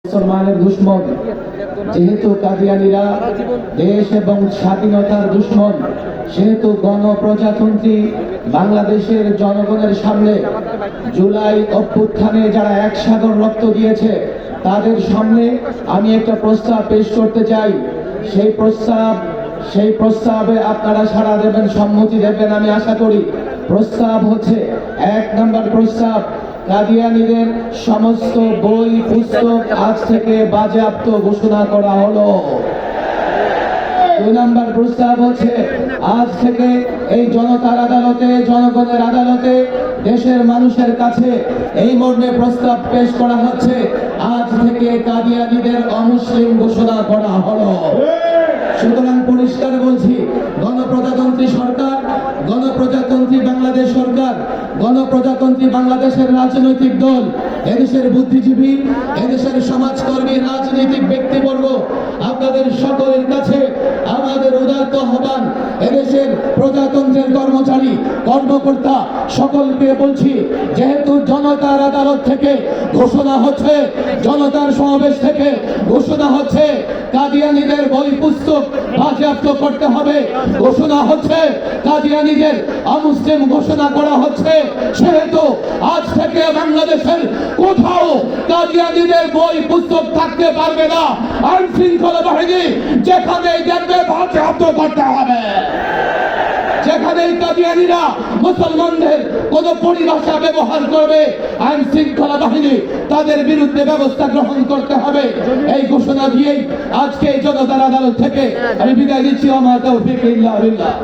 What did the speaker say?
মুসলমানের দুশ্মন, যেহেতু কাদিয়ানীরা দেশ এবং স্বাধীনতার দুশ্মন, সেহেতু গণপ্রজাতন্ত্রী বাংলাদেশের জনগণের সামনে জুলাই অভ্যুত্থানে যারা এক সাগর রক্ত দিয়েছে তাদের সামনে আমি একটা প্রস্তাব পেশ করতে চাই। সেই প্রস্তাবে আপনারা সাড়া দেবেন, সম্মতি দেবেন আমি আশা করি। প্রস্তাব হচ্ছে, 1 নম্বর প্রস্তাব, কাদিয়ানীদের সমস্ত বই পুস্তক আজ থেকে বাজেয়াপ্ত ঘোষণা করা হলো। 2 নম্বর প্রস্তাব হচ্ছে, আজ থেকে এই জনতার আদালতে, জনগণের আদালতে, দেশের মানুষের কাছে এই মর্মে প্রস্তাব পেশ করা হচ্ছে, আজ থেকে কাদিয়ানীদের অমুসলিম ঘোষণা করা হলো। সুতরাং পরিষ্কার বলছি, গণপ্রজাতন্ত্রী সরকার, গণপ্রজাতন্ত্রী বাংলাদেশ সরকার, গণপ্রজাতন্ত্রী বাংলাদেশের রাজনৈতিক দল, এদেশের বুদ্ধিজীবী, এদেশের সমাজকর্মী, রাজনৈতিক ব্যক্তিবর্গ, আপনাদের সকলের কাছে আমাদের উদাত্ত আহ্বান। এদেশের প্রজাতন্ত্রের কর্মচারী, কর্মকর্তা সকলকে বলছি, যেহেতু জনতার আদালত থেকে ঘোষণা হচ্ছে, জনতার সমাবেশ থেকে ঘোষণা হচ্ছে কাদিয়ানীদের বই পুস্তক বাজেয়াপ্ত করতে হবে, ঘোষণা হচ্ছে কাদিয়ানীদের অমুসলিম ঘোষণা করা হচ্ছে, সেহেতু আজ থেকে বাংলাদেশের কোথাও কাদিয়ানীদের বই পুস্তক থাকতে পারবে না। আইন শৃঙ্খলা বাহিনী যেখানে দেখবে বাজেয়াপ্ত করতে হবে। যেখানে কাদিয়ানীরা মুসলমানদের কোন পরিভাষা ব্যবহার করবে, আইন শৃঙ্খলা বাহিনী তাদের বিরুদ্ধে ব্যবস্থা গ্রহণ করতে হবে। এই ঘোষণা দিয়েই আজকে জনতার আদালত থেকে আমি বিদায় দিচ্ছি। আমার তৌফিক ইল্লা বিল্লাহ।